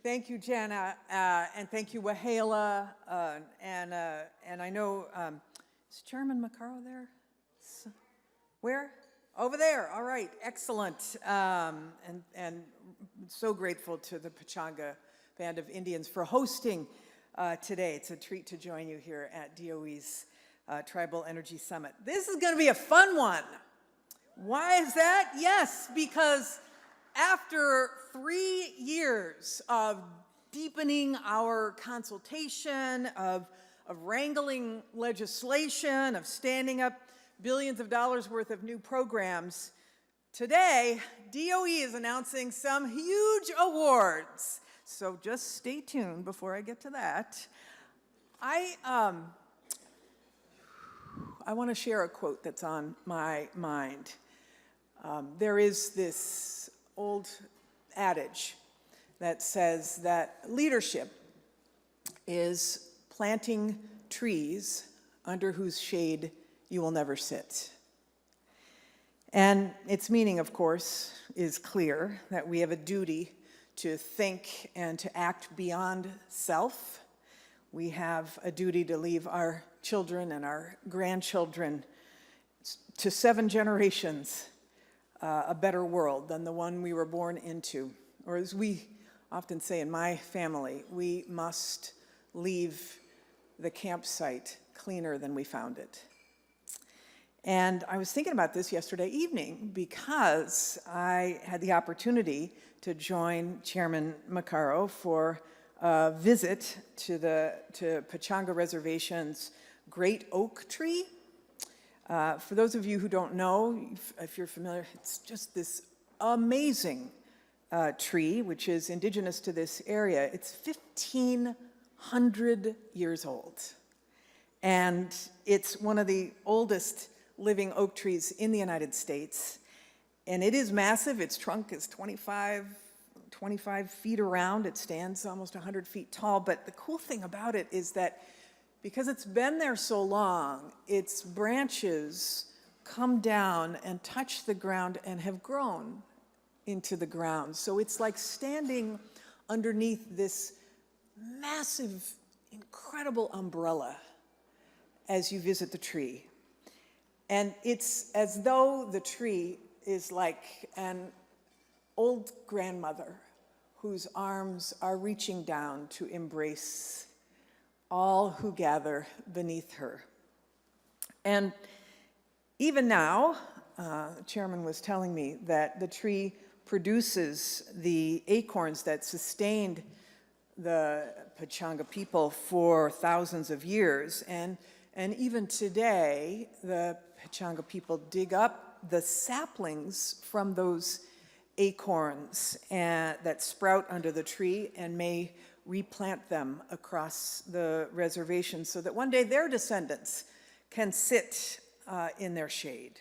Thank you, Jana, and thank you, Wahala, and I know, is Chairman Macaro there? Where? Over there, all right, excellent. And so grateful to the Pechanga Band of Indians for hosting today. It's a treat to join you here at DOE's Tribal Energy Summit. This is gonna be a fun one. Why is that? Yes, because after 3 years of deepening our consultation, of wrangling legislation, of standing up billions of dollars worth of new programs, today, DOE is announcing some huge awards. So just stay tuned before I get to that. I want to share a quote that's on my mind. There is this old adage that says that leadership is planting trees under whose shade you will never sit. And its meaning, of course, is clear, that we have a duty to think and to act beyond self. We have a duty to leave our children and our grandchildren to 7 generations a better world than the one we were born into. Or as we often say in my family, we must leave the campsite cleaner than we found it. And I was thinking about this yesterday evening because I had the opportunity to join Chairman Macaro for a visit to Pechanga Reservation's great oak tree. For those of you who don't know, if you're familiar, it's just this amazing tree, which is indigenous to this area. It's 1,500 years old. And it's one of the oldest living oak trees in the United States. And it is massive. Its trunk is 25 feet around. It stands almost 100 feet tall. But the cool thing about it is that because it's been there so long, its branches come down and touch the ground and have grown into the ground. So it's like standing underneath this massive, incredible umbrella as you visit the tree. And it's as though the tree is like an old grandmother whose arms are reaching down to embrace all who gather beneath her. And even now, the chairman was telling me that the tree produces the acorns that sustained the Pechanga people for thousands of years. And even today, the Pechanga people dig up the saplings from those acorns that sprout under the tree and may replant them across the reservation so that one day their descendants can sit in their shade.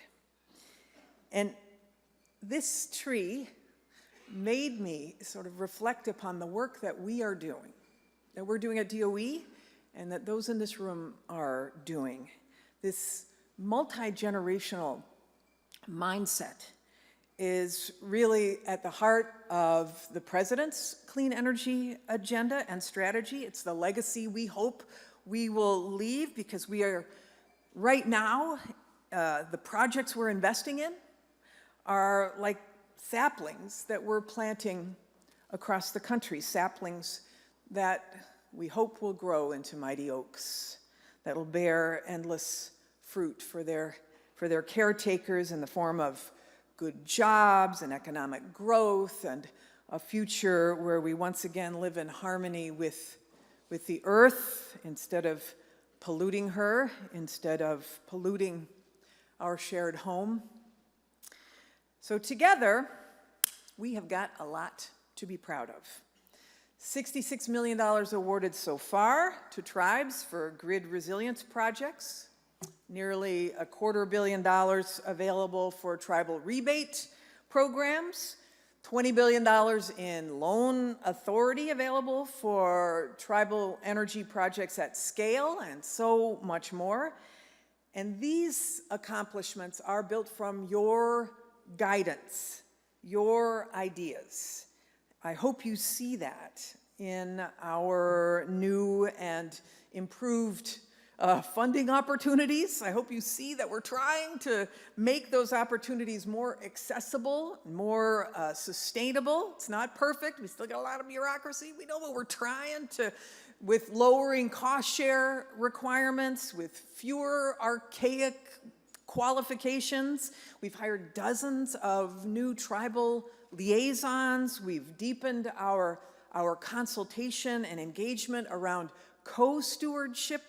And this tree made me sort of reflect upon the work that we're doing at DOE, and that those in this room are doing. This multi-generational mindset is really at the heart of the President's clean energy agenda and strategy. It's the legacy we hope we will leave, because we are, right now, the projects we're investing in are like saplings that we're planting across the country, saplings that we hope will grow into mighty oaks that'll bear endless fruit for their caretakers in the form of good jobs and economic growth and a future where we once again live in harmony with the earth instead of polluting her, instead of polluting our shared home. So together, we have got a lot to be proud of. $66 million awarded so far to tribes for grid resilience projects, nearly $250 million available for tribal rebate programs, $20 billion in loan authority available for tribal energy projects at scale, and so much more. And these accomplishments are built from your guidance, your ideas. I hope you see that in our new and improved funding opportunities. I hope you see that we're trying to make those opportunities more accessible, more sustainable. It's not perfect. We still got a lot of bureaucracy. We know, but we're trying to, with lowering cost share requirements, with fewer archaic qualifications. We've hired dozens of new tribal liaisons. We've deepened our consultation and engagement around co-stewardship.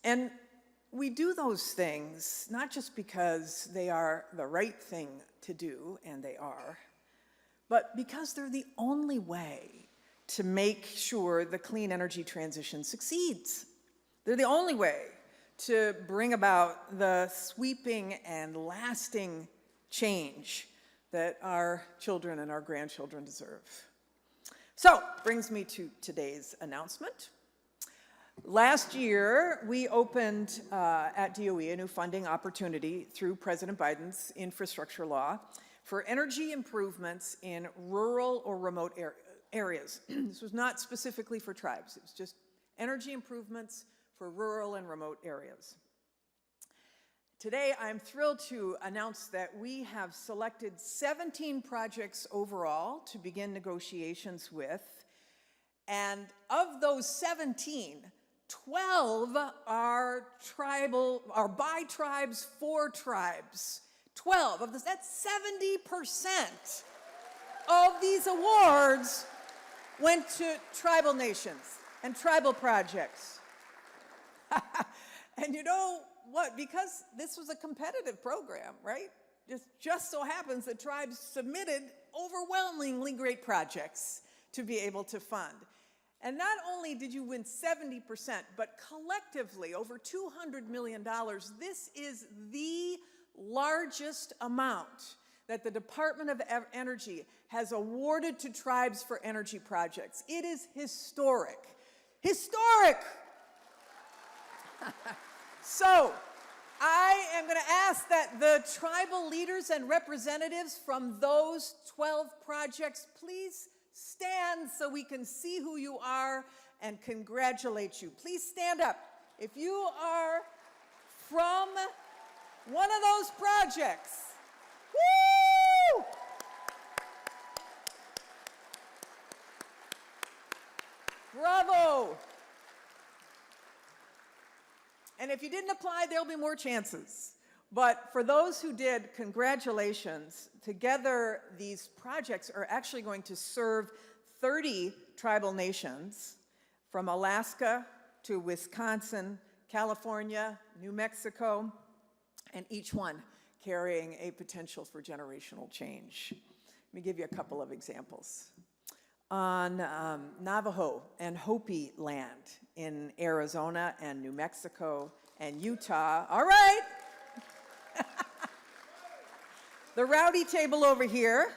And we do those things not just because they are the right thing to do, and they are, but because they're the only way to make sure the clean energy transition succeeds. They're the only way to bring about the sweeping and lasting change that our children and our grandchildren deserve. So, brings me to today's announcement. Last year, we opened at DOE a new funding opportunity through President Biden's infrastructure law for energy improvements in rural or remote areas. This was not specifically for tribes. It was just energy improvements for rural and remote areas. Today, I'm thrilled to announce that we have selected 17 projects overall to begin negotiations with. And of those 17, 12 are by tribes, for tribes. 12 of this, that's 70% of these awards went to tribal nations and tribal projects. And you know what? Because this was a competitive program, right? Just so happens that tribes submitted overwhelmingly great projects to be able to fund. And not only did you win 70%, but collectively over $200 million. This is the largest amount that the Department of Energy has awarded to tribes for energy projects. It is historic. Historic! So, I am going to ask that the tribal leaders and representatives from those 12 projects please stand so we can see who you are and congratulate you. Please stand up. If you are from one of those projects, woo! Bravo! And if you didn't apply, there'll be more chances. But for those who did, congratulations. Together, these projects are actually going to serve 30 tribal nations, from Alaska to Wisconsin, California, New Mexico, and each one carrying a potential for generational change. Let me give you a couple of examples. On Navajo and Hopi land in Arizona and New Mexico and Utah. All right. The rowdy table over here.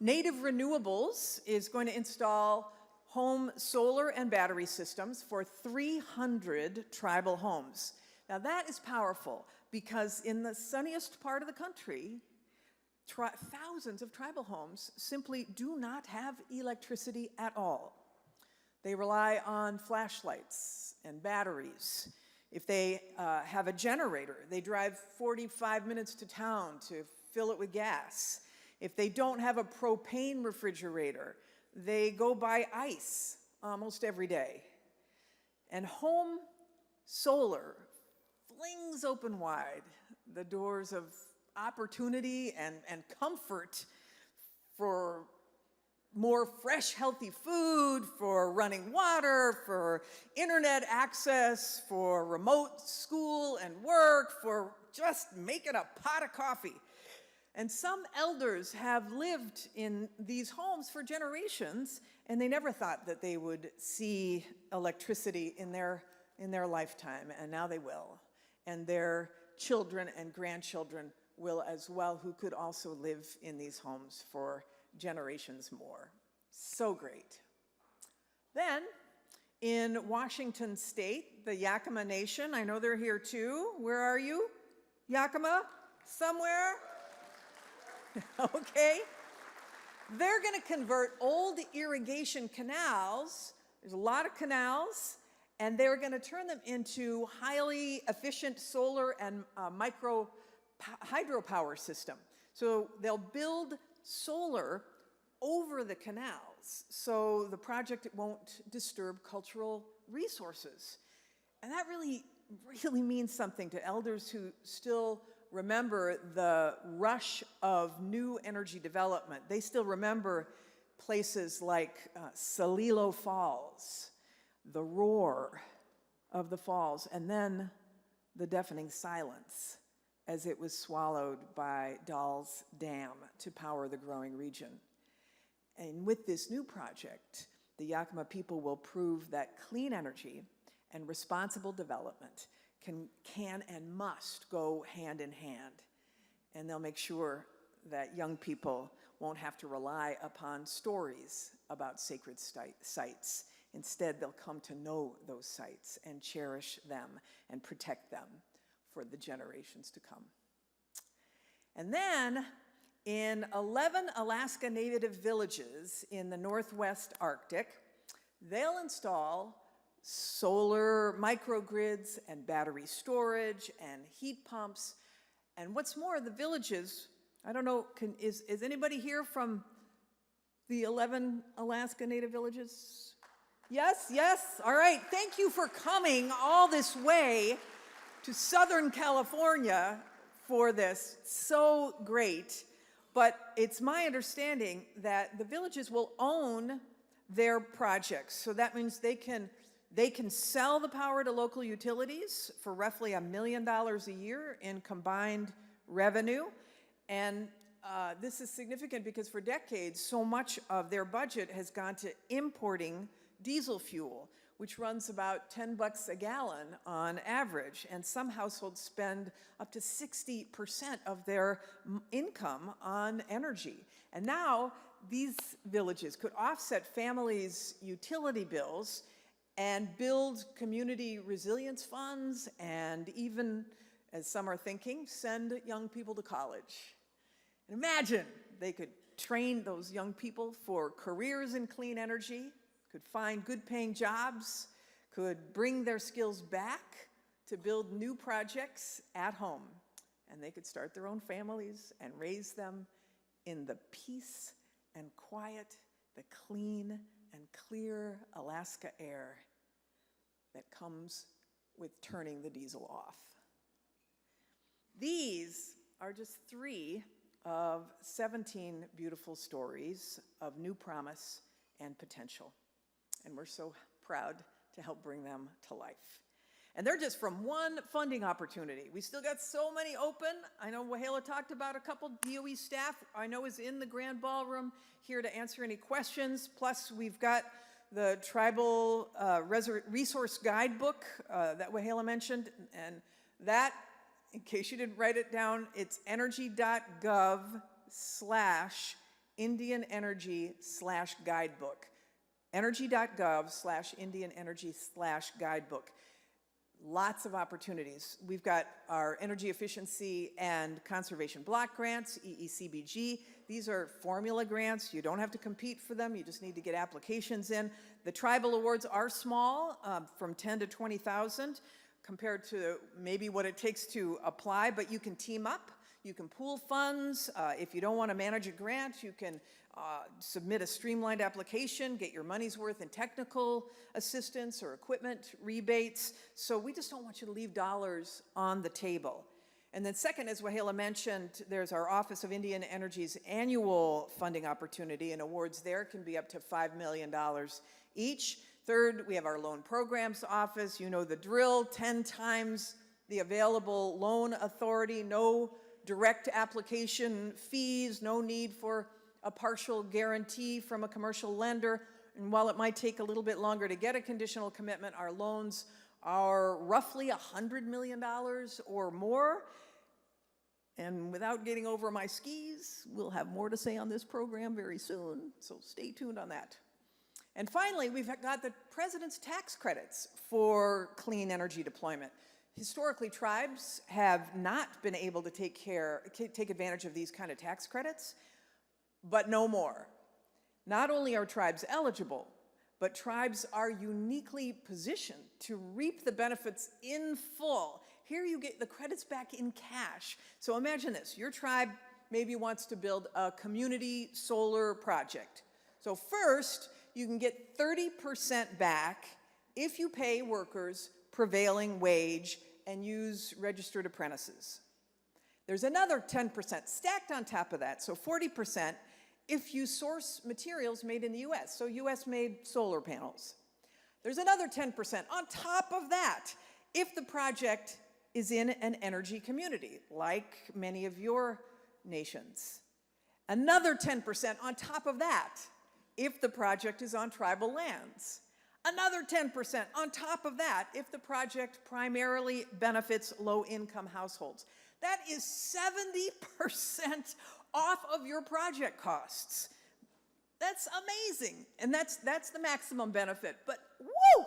Native Renewables is going to install home solar and battery systems for 300 tribal homes. Now that is powerful because in the sunniest part of the country, thousands of tribal homes simply do not have electricity at all. They rely on flashlights and batteries. If they have a generator, they drive 45 minutes to town to fill it with gas. If they don't have a propane refrigerator, they go buy ice almost every day. And home solar flings open wide the doors of opportunity and comfort for more fresh, healthy food, for running water, for internet access, for remote school and work, for just making a pot of coffee. And some elders have lived in these homes for generations, and they never thought that they would see electricity in their lifetime, and now they will. And their children and grandchildren will as well, who could also live in these homes for generations more. So great. Then, in Washington State, the Yakima Nation, I know they're here too. Where are you? Yakima? Somewhere? Okay. They're going to convert old irrigation canals, there's a lot of canals, and they're going to turn them into highly efficient solar and micro hydropower system. So they'll build solar over the canals, so the project won't disturb cultural resources. And that really means something to elders who still remember the rush of new energy development. They still remember places like Celilo Falls, the roar of the falls, and then the deafening silence as it was swallowed by Dahl's Dam to power the growing region. And with this new project, the Yakima people will prove that clean energy and responsible development can and must go hand in hand. And they'll make sure that young people won't have to rely upon stories about sacred sites. Instead, they'll come to know those sites and cherish them and protect them for the generations to come. And then, in 11 Alaska Native villages in the Northwest Arctic, they'll install solar microgrids and battery storage and heat pumps. And what's more, the villages, I don't know, is anybody here from the 11 Alaska Native villages? Yes, yes, all right. Thank you for coming all this way to Southern California for this. So great. But it's my understanding that the villages will own their projects. So that means they can sell the power to local utilities for roughly $1 million a year in combined revenue. And this is significant because for decades, so much of their budget has gone to importing diesel fuel, which runs about $10 a gallon on average. And some households spend up to 60% of their income on energy. And now these villages could offset families' utility bills and build community resilience funds, and even, as some are thinking, send young people to college. And imagine they could train those young people for careers in clean energy, could find good paying jobs, could bring their skills back to build new projects at home. And they could start their own families and raise them in the peace and quiet, the clean and clear Alaska air that comes with turning the diesel off. These are just 3 of 17 beautiful stories of new promise and potential. And we're so proud to help bring them to life. And they're just from one funding opportunity. We still got so many open. I know Wahala talked about a couple. DOE staff I know is in the grand ballroom here to answer any questions. Plus, we've got the Tribal Resource Guidebook that Wahala mentioned. And that, in case you didn't write it down, it's energy.gov/Indian Energy/guidebook. Energy.gov/Indian Energy/guidebook. Lots of opportunities. We've got our Energy Efficiency and Conservation Block Grants, EECBG. These are formula grants. You don't have to compete for them. You just need to get applications in. The tribal awards are small, from 10 to 20,000, compared to maybe what it takes to apply, but you can team up. You can pool funds. If you don't want to manage a grant, you can submit a streamlined application, get your money's worth in technical assistance or equipment rebates. So we just don't want you to leave dollars on the table. And then second, as Wahala mentioned, there's our Office of Indian Energy's annual funding opportunity, and awards there can be up to $5 million each. Third, we have our Loan Programs Office. You know the drill, 10 times the available loan authority, no direct application fees, no need for a partial guarantee from a commercial lender. And while it might take a little bit longer to get a conditional commitment, our loans are roughly $100 million or more. And without getting over my skis, we'll have more to say on this program very soon, so stay tuned on that. And finally, we've got the President's tax credits for clean energy deployment. Historically, tribes have not been able to take advantage of these kind of tax credits, but no more. Not only are tribes eligible, but tribes are uniquely positioned to reap the benefits in full. Here you get the credits back in cash. So imagine this, your tribe maybe wants to build a community solar project. So first, you can get 30% back if you pay workers prevailing wage and use registered apprentices. There's another 10% stacked on top of that, so 40% if you source materials made in the US, so US-made solar panels. There's another 10% on top of that if the project is in an energy community, like many of your nations. Another 10% on top of that if the project is on tribal lands. Another 10% on top of that if the project primarily benefits low-income households. That is 70% off of your project costs. That's amazing. And that's the maximum benefit. But woo!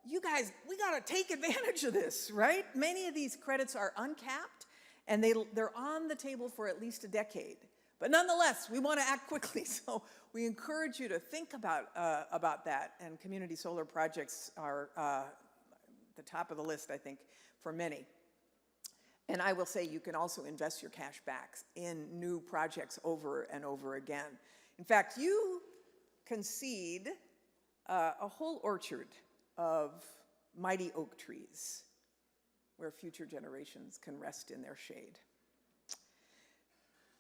You guys, we gotta take advantage of this, right? Many of these credits are uncapped and they're on the table for at least a decade. But nonetheless, we want to act quickly, so we encourage you to think about that, and community solar projects are the top of the list, I think, for many. And I will say you can also invest your cash back in new projects over and over again. In fact, you can seed a whole orchard of mighty oak trees where future generations can rest in their shade.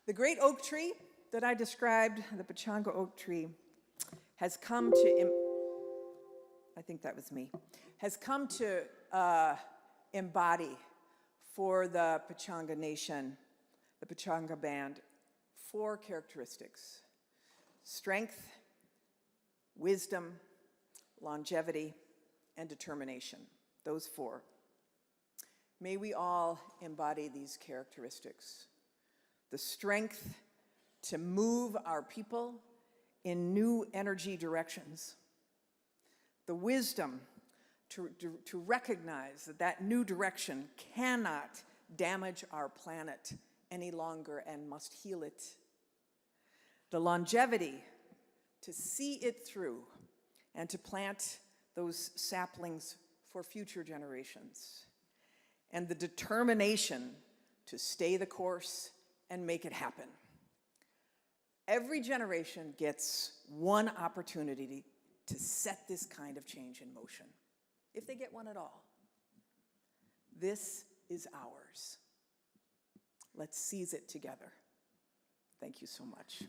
The great oak tree that I described, the Pechanga oak tree, has come to, I think that was me, has come to embody for the Pechanga Nation, the Pechanga Band, 4 characteristics: strength, wisdom, longevity, and determination. Those 4. May we all embody these characteristics. The strength to move our people in new energy directions. The wisdom to recognize that new direction cannot damage our planet any longer and must heal it. The longevity to see it through and to plant those saplings for future generations. And the determination to stay the course and make it happen. Every generation gets one opportunity to set this kind of change in motion, if they get one at all. This is ours. Let's seize it together. Thank you so much.